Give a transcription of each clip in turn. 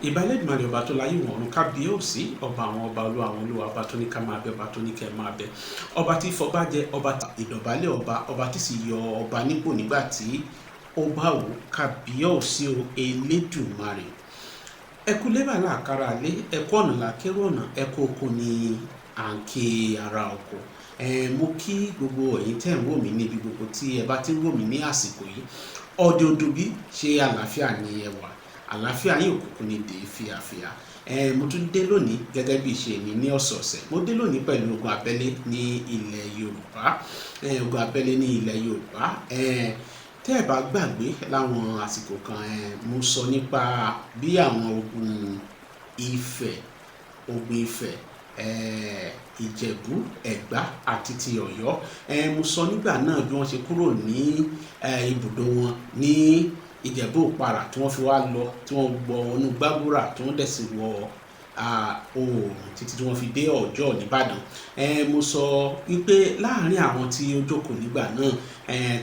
ìbálẹ̀dùmarè ọba tó láyé wọn ọ̀run kábíyèsí ọba àwọn ọba olúwa àwọn olúwa ọba tó ní ká máa bẹ ọba tó ní kẹ́ máa bẹ ọba tí fọba jẹ ọba ìdọ̀bálẹ̀ ọba tí sì yọ ọba nípò nígbà tí ó bá wò kábíyèsí o elédùmarè ẹkú lébà láàkárà lé ẹkú ọ̀nà làkérò ọ̀nà ẹkú oko ní à ń ké ara oko mo kí gbogbo ẹ̀yin tẹ́ ń wò mí níbi gbogbo tí ẹ bá ti ń wò mí ní àsìkò yìí ọdẹ odò bí ṣe àlàáfíà ní ẹwà àlàáfíà yín òkùnkùn ní dé fíafíà mo tún dé lónìí gẹ́gẹ́ bí ìṣe mi ní ọ̀sọ̀ọ̀sẹ̀ mo dé lónìí pẹ̀lú ogun abẹ́lé ní ilẹ̀ Yorùbá ogun abẹ́lé ní ilẹ̀ Yorùbá tẹ́ ẹ bá gbàgbé láwọn àsìkò kan mo sọ nípa bí àwọn ogun Ifẹ̀ Ìjẹ̀bú Ẹ̀gbá àti ti Ọ̀yọ́ mo sọ nígbà náà bí wọ́n ṣe kúrò ní ibùdó wọn ní Ìjẹ̀bú Òpàrà tí wọ́n fi wá lọ tí wọ́n gbọ́ ọnú Gbàgúrà tí wọ́n dẹ̀ sì wọ Oòrùn títí tí wọ́n fi dé Ọ̀jọ́ nìbàdàn mo sọ wípé láàrin àwọn tí ó jókòó nígbà náà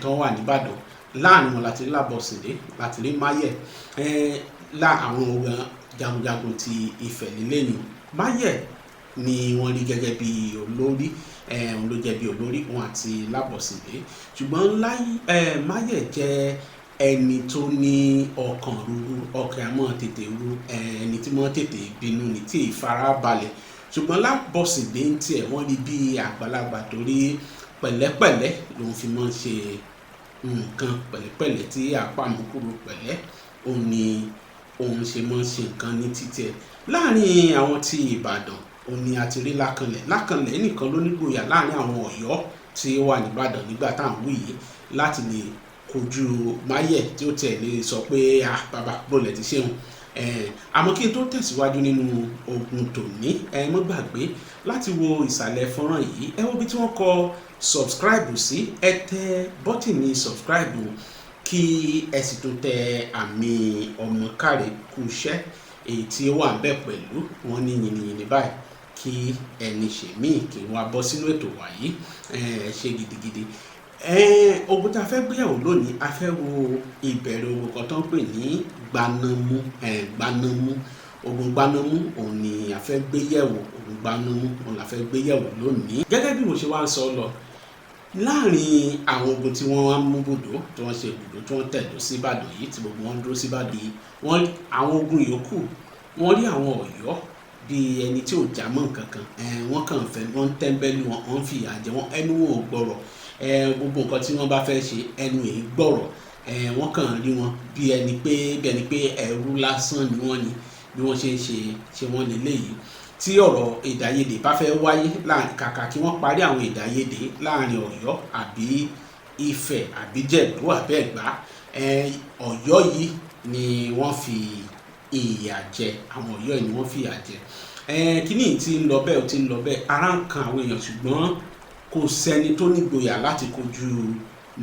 tó wà nìbàdàn láàrin wọn láti rí Lábọ̀sídé láti rí Máyẹ̀ àwọn jagunjagun ti Ifẹ̀ lélẹ́yìn Máyẹ̀ ni wọ́n rí gẹ́gẹ́ bí olórí òun ló jẹ́ bí olórí wọn àti Lábọ̀sídé ṣùgbọ́n Máyẹ̀ jẹ́ ẹni tó ní ọkàn rúru ọkàn àmọ́ tètè ru ẹni tí wọ́n tètè bínú ní tí ìfarabalẹ̀ ṣùgbọ́n Lábọ̀sídé ń tiẹ̀ wọ́n rí bí àgbàlagbà torí pẹ̀lẹ́pẹ̀lẹ́ lòun fi mọ́ ṣe nǹkan pẹ̀lẹ́pẹ̀lẹ́ tí àpamọ́kúrò pẹ̀lẹ́ òun ni òun ṣe mọ́ ṣe nǹkan ní títẹ̀ láàrin àwọn tí Ìbàdàn òun ni a ti rí Lákànlẹ̀ nìkan ló nígboyà láàrin àwọn Ọ̀yọ́ tí ó wà nìbàdàn nígbà tá à ń wí yìí láti lè kojú Máyẹ̀ tí ó tẹ̀ lè sọ pé bàbá bọ́ọ̀lẹ̀ ti ṣéun àmọ́ kí n tó tẹ̀síwájú nínú ogun tòní mọ́ gbàgbé láti wo ìsàlẹ̀ fọ́nrán yìí ẹ wo bí tí wọ́n kọ subscribe sí ẹ tẹ bọ́tìnì subscribe kí ẹ sì tún tẹ àmì ọmọ káre kú iṣẹ́ èyí tí ó wà ń bẹ̀ pẹ̀lú wọn ní yìnyín báyìí kí ẹni ṣèmí kí wọ́n á bọ́ sínú ètò wàyí ṣe gidigidi ogun tí a fẹ́ gbéyàwó lónìí a fẹ́ wo ìbẹ̀rẹ̀ ogun kan tó ń pè ní Gbanamú ogun Gbanamú òun ni a fẹ́ gbéyẹ̀wò ogun Gbanamú òun la fẹ́ gbéyẹ̀wò lónìí gẹ́gẹ́ bí mo ṣe wá ń sọ lọ láàrin àwọn ogun tí wọ́n mú bùdó tí wọ́n ṣe bùdó tí wọ́n tẹ̀dó sí Ìbàdàn yìí tí gbogbo wọn dúró sí Ìbàdàn yìí àwọn ogun yòókù wọ́n rí àwọn Ọ̀yọ́ bí ẹni tí ò já mọ́ nǹkan kan wọ́n kàn fẹ́ wọ́n tẹ́ńbẹ́lú wọn wọ́n fìyà jẹ wọn ẹnu wọn ò gbọ́rọ̀ gbogbo nǹkan tí wọ́n bá fẹ́ ṣe ẹnu èyí gbọ́rọ̀ wọ́n kàn rí wọn bí ẹni pé ẹrú lásán ni wọ́n ní bí wọ́n ṣe wọ́n lélẹ́yìí tí ọ̀rọ̀ èdèàìyedè bá fẹ́ wáyé kàkà kí wọ́n parí àwọn èdèàìyedè láàrin Ọ̀yọ́ àbí Ifẹ̀ àbí Ìjẹ̀bú àbí Ẹ̀gbá Ọ̀yọ́ yìí ni wọ́n fi ìyà jẹ àwọn Ọ̀yọ́ yìí ni wọ́n fi ìyà jẹ kíní tí ń lọ bẹ́ẹ̀ ó ti ń lọ bẹ́ẹ̀ ara ń kan àwọn èèyàn ṣùgbọ́n kò sẹ́ni tó nígboyà láti kojú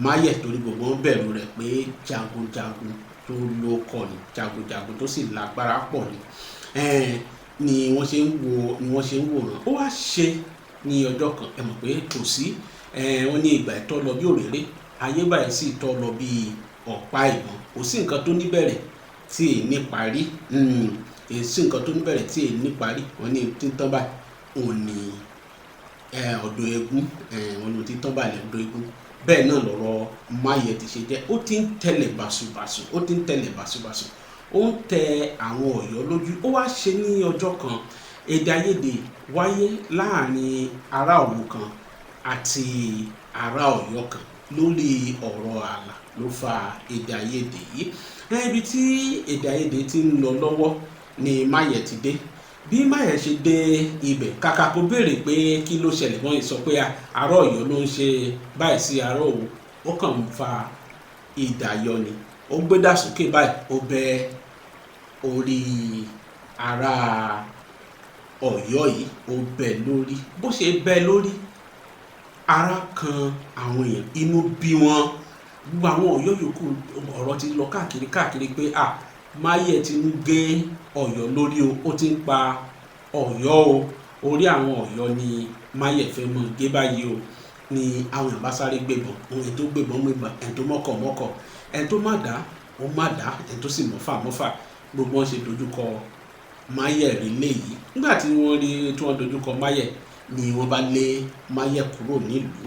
Máyẹ̀ torí gbogbo wọn bẹ̀rù rẹ̀ pé jagunjagun tó lóko ni jagunjagun tó sì lágbára pọ̀ ni wọ́n ṣe ń wòran ó wá ṣe ní ọjọ́ kan ẹ mọ̀ pé kò sí wọ́n ní ìgbà ìtọ́ lọ bí òréré ayé báyìí sì tọ́ lọ bí ọ̀pá ìbọn kò sí nǹkan tó níbẹ̀rẹ̀ tí èyí ní parí sí nǹkan tó níbẹ̀rẹ̀ tí èyí ní parí wọ́n ní títán báyìí òun ni ọ̀dọ̀ eégún wọn ló títán báyìí ọ̀dọ̀ eégún bẹ́ẹ̀ náà lọ̀rọ̀ Máyẹ̀ ti ṣe jẹ́ ó ti ń tẹ̀lẹ̀ bàṣubàṣu ó ń tẹ àwọn Ọ̀yọ́ lójú ó wá ṣe ní ọjọ́ kan èdèàìyedè wáyé láàrin ará Ọ̀wọ̀ kan àti ará Ọ̀yọ́ kan lórí ọ̀rọ̀ ààlà ló fa èdèàìyedè yìí ibi tí èdèàìyedè ti ń lọ lọ́wọ́ ni Máyẹ̀ ti dé bí Máyẹ̀ ṣe dé ibẹ̀ kàkà kó béèrè pé kí ló ṣẹlẹ̀ wọ́n sọ pé ará Ọ̀yọ́ ló ń ṣe báyìí sí ará Ọ̀wọ̀ ó kàn ń fa ìdàyọ ni ó gbé dà sókè báyìí ó bẹ orí ará Ọ̀yọ́ yìí ó bẹ lórí bó ṣe bẹ lórí ara kan àwọn èèyàn inú bí wọn gbogbo àwọn Ọ̀yọ́ yòókù ọ̀rọ̀ ti lọ káàkiri pé Máyẹ̀ ti ń gé Ọ̀yọ́ lórí ó ti ń pa Ọ̀yọ́ orí àwọn Ọ̀yọ́ ni Máyẹ̀ fẹ́ mọ́ gé báyìí ni àwọn èèyàn bá sáré gbébọn ẹni tó gbébọn mọ́gbà ẹni tó mọ́kọ̀ ẹni tó má dá ó má dá ẹni tó sì mọ́fà gbogbo wọn ṣe dojúkọ Maye rí léyìí. Nígbà tí wọ́n dojúkọ Maye ni wọ́n bá lé Maye kúrò nílùú.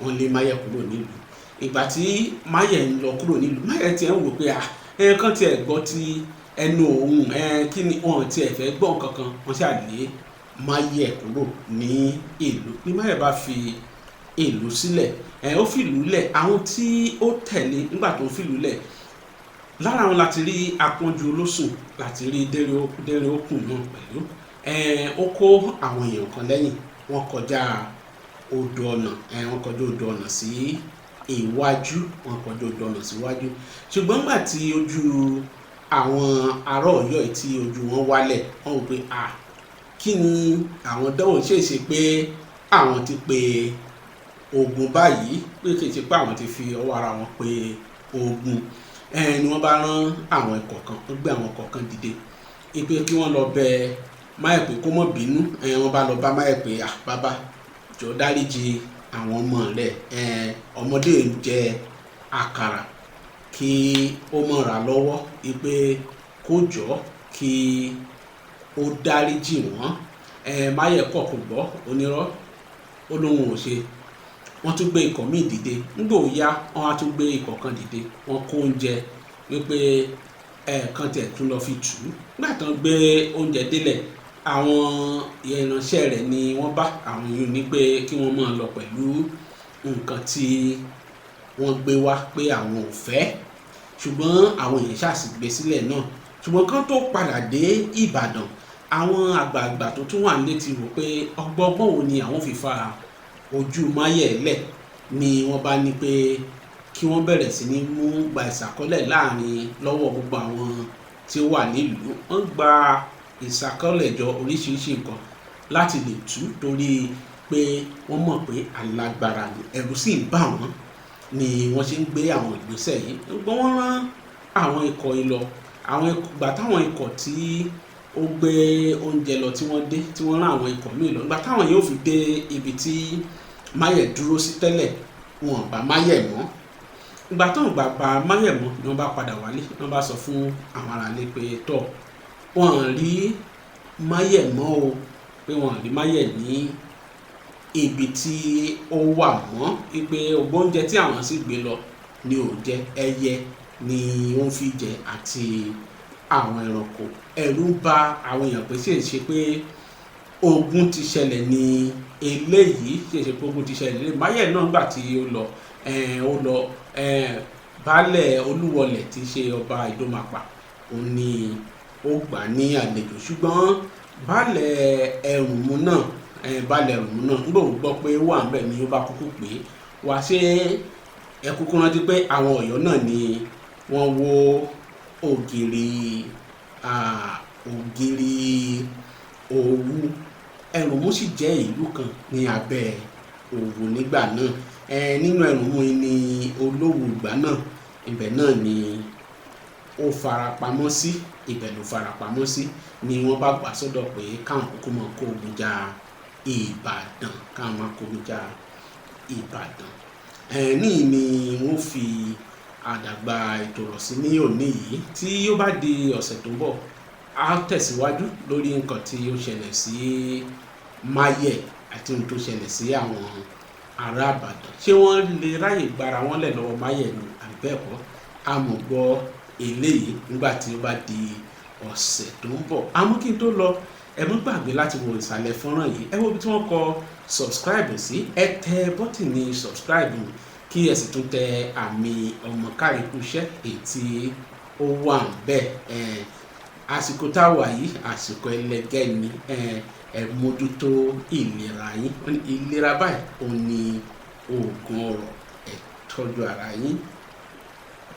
Wọ́n lé Maye kúrò nílùú. Ìgbà tí Maye ń lọ kúrò nílùú, Maye ti ń wò pé kán tiẹ̀ gbọ́ ti ẹnu òun, kí ni wọ́n tiẹ̀ fẹ́ gbọ́ nǹkan kan, wọ́n ṣáà lé Maye kúrò ní ìlú. Ní Maye bá fi ìlú sílẹ̀, ó fìlú lẹ̀. Àwọn tí ó tẹ̀lé nígbà tó ń fìlú lẹ̀, lára wọn láti rí Apọ́njú Olóṣùn, láti rí Déré Òkun náà pẹ̀lú. Ó kó àwọn èèyàn kan lẹ́yìn. Wọ́n kọjá odò ọ̀nà sí iwájú. Ṣùgbọ́n nígbà tí ojú àwọn ará Ọ̀yọ́ yìí tí ojú wọn wálẹ̀, wọ́n wò pé kí ni àwọn dánwò ṣèṣe pé àwọn ti pe ogun báyìí, pé kì í ṣe pé àwọn ti fi ọwọ́ ara wọn pe ogun. Ni wọ́n bá rán àwọn ikọ̀ kan, wọ́n gbé àwọn ikọ̀ kan dìde pé kí wọ́n lọ bẹ Maye pé kó má bínú. Wọ́n bá lọ bá Maye pé bàbá jọ̀ọ́ dáríjì àwọn ọmọ rẹ̀, ọmọdé ń jẹ àkàrà, kí ó mọ̀ ra lọ́wọ́ pé kó jọ̀ọ́ kí ó dáríjì wọ́n. Maye kọ̀ kò gbọ́, onírọ́, ó lóun ò ṣe. Wọ́n tún gbé ikọ̀ míì dìde. Nígbà ó yá, wọ́n á tún gbé ikọ̀ kan dìde. Wọ́n kó oúnjẹ wípé kan tiẹ̀ tún lọ fi tù ú. Nígbà tí wọ́n gbé oúnjẹ délẹ̀, àwọn ìránṣẹ́ rẹ̀ ni wọ́n bá àwọn yìí ní pé kí wọ́n máa lọ pẹ̀lú nǹkan tí wọ́n gbé wá, pé àwọn ò fẹ́. Ṣùgbọ́n àwọn èèyàn ṣáàsì gbé sílẹ̀ náà. Ṣùgbọ́n kán tó padà dé Ìbàdàn, àwọn àgbààgbà tó tún wà nílé ti rò pé ọgbọ́n wo ni àwọn fi fa ojú Maye lẹ̀, ni wọ́n bá ní pé kí wọ́n bẹ̀rẹ̀ sí ní mú gba ìṣàkọ́lẹ̀ lọ́wọ́ gbogbo àwọn tí ó wà nílùú. Wọ́n gba ìṣàkọ́lẹ̀ jọ oríṣiríṣi nǹkan láti lè tú, torí pé wọ́n mọ̀ pé alágbára ni, ẹ̀rù sì ń bà wọ́n, ni wọ́n ṣe ń gbé àwọn ìgbésẹ̀ yìí. Gbogbo wọn rán àwọn ikọ̀ yìí lọ. Ìgbà táwọn ikọ̀ tí ó gbé oúnjẹ lọ tí wọ́n dé, tí wọ́n rán àwọn ikọ̀ míì lọ, ìgbà táwọn yóò fi dé ibi tí Maye dúró sí tẹ́lẹ̀, wọn bá Maye mọ́. Ìgbà tó ń bá Maye mọ́ ni wọ́n bá padà wálé. Wọ́n bá sọ fún àwọn aráalé pé wọ́n rí Maye mọ́ o, pé wọ́n rí Maye ní ibi tí ó wà mọ́, pé oúnjẹ tí àwọn sì gbé lọ ni ò jẹ, ẹyẹ ni ó ń fi jẹ àti àwọn ẹranko. Ẹ̀rù ń bà àwọn èèyàn pé ṣe pé ogun ti ṣẹlẹ̀ ní eléyìí, ṣe pé ogun ti ṣẹlẹ̀. Maye náà nígbà tí ó lọ baálẹ̀ Olúwọlẹ̀ tí í ṣe ọba Ìdómàpà, òun ni ó gbà ní àlejò. Ṣùgbọ́n baálẹ̀ Ẹ̀rùnmú náà nígbà ó gbọ́ pé ó wà níbẹ̀ ni ó bá kúkú pé wá, ṣé ẹ kúkú rántí pé àwọn Ọ̀yọ́ náà ni wọ́n wó ògiri Òwu. Ẹ̀rùnmú sì jẹ́ ìlú kan ní abẹ́ Òwu nígbà náà. Nínú Ẹ̀rùnmú ni Olówú ìgbà náà, ibẹ̀ náà ni ó farapamọ́ sí. Ni wọ́n bá gbà sọ́dọ̀ pé káwọn kúkú máa kó ogun jà Ìbàdàn. Ní ni wọ́n fi àdàgbà ètò rọ̀ sí ní òní yìí. Tí ó bá di ọ̀sẹ̀ tó ń bọ̀, a tẹ̀síwájú lórí nǹkan tí ó ṣẹlẹ̀ sí Maye àti ohun tó ṣẹlẹ̀ sí àwọn ará Ìbàdàn. Ṣé wọ́n lè ráyè gbára wọn lẹ̀ lọ́wọ́ Maye ni àbí bẹ́ẹ̀ kọ́? A mọ̀ gbọ́ eléyìí nígbà tí ó bá di ọ̀sẹ̀ tó ń bọ̀. Àmọ́ kí n tó lọ, ẹ má gbàgbé láti wo ìsàlẹ̀ fọ́nrán yìí. Ẹ wo ibi tí wọ́n kọ subscribe sí. Ẹ tẹ bọ́tìnì subscribe kí ẹ sì tún tẹ àmì ọmọ kárìkúṣẹ́ èyí tí ó wà níbẹ̀. Àsìkò táwa yìí, àsìkò ẹlẹgẹ́ ni. Ẹ mójútó ìlera yín. Ìlera báyìí òun ni oògùn ọrọ̀. Ẹ tọ́jú ara yín.